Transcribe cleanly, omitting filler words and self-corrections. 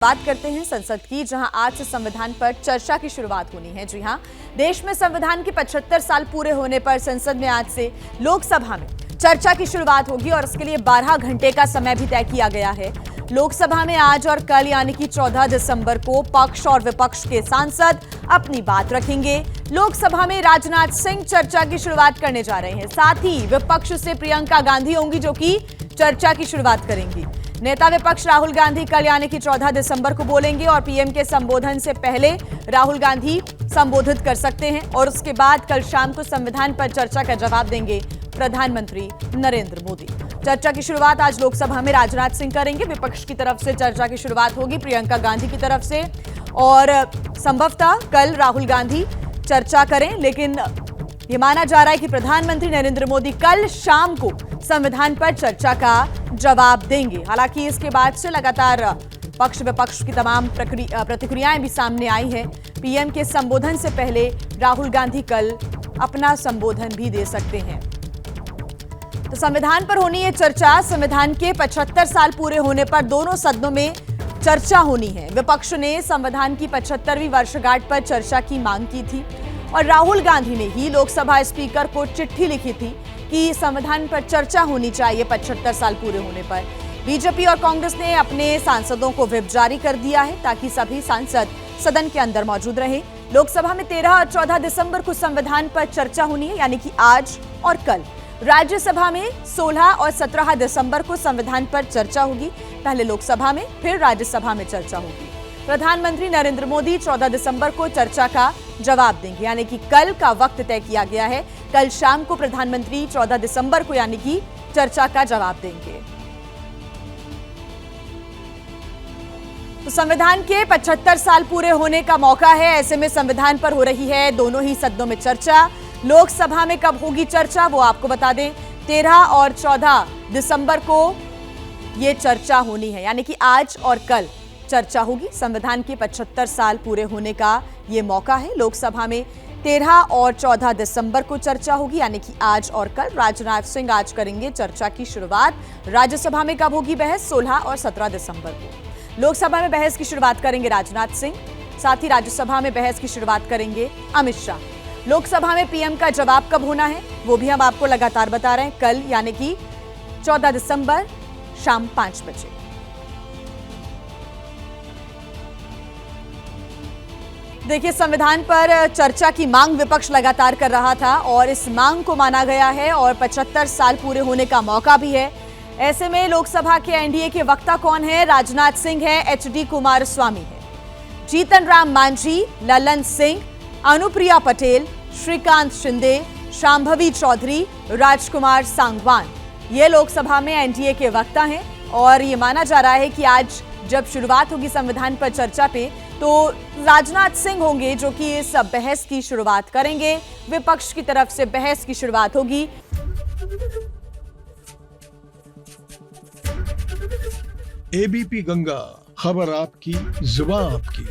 बात करते हैं संसद की, जहां आज से संविधान पर चर्चा की शुरुआत होनी है। जी हां, देश में संविधान के 75 साल पूरे होने पर संसद में आज से लोकसभा में चर्चा की शुरुआत होगी और इसके लिए 12 घंटे का समय भी तय किया गया है। लोकसभा में आज और कल यानी कि 14 दिसंबर को पक्ष और विपक्ष के सांसद अपनी बात रखेंगे। लोकसभा में राजनाथ सिंह चर्चा की शुरुआत करने जा रहे हैं। साथ ही विपक्ष से प्रियंका गांधी होंगी जो कि चर्चा की शुरुआत करेंगी। नेता विपक्ष राहुल गांधी कल यानी कि 14 दिसंबर को बोलेंगे और पीएम के संबोधन से पहले राहुल गांधी संबोधित कर सकते हैं और उसके बाद कल शाम को संविधान पर चर्चा का जवाब देंगे प्रधानमंत्री नरेंद्र मोदी। चर्चा की शुरुआत आज लोकसभा में राजनाथ सिंह करेंगे। विपक्ष की तरफ से चर्चा की शुरुआत होगी प्रियंका गांधी की तरफ से और संभवतः कल राहुल गांधी चर्चा करें, लेकिन ये माना जा रहा है कि प्रधानमंत्री नरेंद्र मोदी कल शाम को संविधान पर चर्चा का जवाब देंगे। हालांकि इसके बाद से लगातार पक्ष विपक्ष की तमाम प्रतिक्रियाएं भी सामने आई हैं। पीएम के संबोधन से पहले राहुल गांधी कल अपना संबोधन भी दे सकते हैं। तो संविधान पर होनी है चर्चा। संविधान के 75 साल पूरे होने पर दोनों सदनों में चर्चा होनी है। विपक्ष ने संविधान की 75वीं वर्षगांठ पर चर्चा की मांग की थी और राहुल गांधी ने ही लोकसभा स्पीकर को चिट्ठी लिखी थी कि संविधान पर चर्चा होनी चाहिए 75 साल पूरे होने पर। बीजेपी और कांग्रेस ने अपने सांसदों को व्हिप जारी कर दिया है ताकि सभी सांसद सदन के अंदर मौजूद रहे। लोकसभा में 13 और 14 दिसंबर को संविधान पर चर्चा होनी है, यानी कि आज और कल। राज्यसभा में 16 और 17 दिसंबर को संविधान पर चर्चा होगी। पहले लोकसभा में फिर राज्यसभा में चर्चा होगी। प्रधानमंत्री नरेंद्र मोदी 14 दिसंबर को चर्चा का जवाब देंगे, यानी कि कल का वक्त तय किया गया है। कल शाम को प्रधानमंत्री 14 दिसंबर को यानी कि चर्चा का जवाब देंगे। तो संविधान के 75 साल पूरे होने का मौका है। ऐसे में संविधान पर हो रही है दोनों ही सदनों में चर्चा। लोकसभा में कब होगी चर्चा वो आपको बता दें, 13 और 14 दिसंबर को ये चर्चा होनी है, यानी कि आज और कल चर्चा होगी। संविधान के 75 साल पूरे होने का ये मौका है। लोकसभा में 13 और 14 दिसंबर को चर्चा होगी, यानी कि आज और कल। राजनाथ सिंह आज करेंगे चर्चा की शुरुआत। राज्यसभा में कब होगी बहस? 16 और 17 दिसंबर को। लोकसभा में बहस की शुरुआत करेंगे राजनाथ सिंह, साथ ही राज्यसभा में बहस की शुरुआत करेंगे अमित शाह। लोकसभा में पीएम का जवाब कब होना है वो भी हम आपको लगातार बता रहे हैं। कल यानी कि 14 दिसंबर शाम 5 बजे। देखिए, संविधान पर चर्चा की मांग विपक्ष लगातार कर रहा था और इस मांग को माना गया है और 75 साल पूरे होने का मौका भी है। ऐसे में लोकसभा के एनडीए के वक्ता कौन है? राजनाथ सिंह है, एचडी कुमारस्वामी है, जीतन राम मांझी, ललन सिंह, अनुप्रिया पटेल, श्रीकांत शिंदे, शांभवी चौधरी, राजकुमार सांगवान। ये लोकसभा में एनडीए के वक्ता हैं और ये माना जा रहा है कि आज जब शुरुआत होगी संविधान पर चर्चा पे तो राजनाथ सिंह होंगे जो कि इस बहस की शुरुआत करेंगे। विपक्ष की तरफ से बहस की शुरुआत होगी। एबीपी गंगा, खबर आपकी, जुबान आपकी।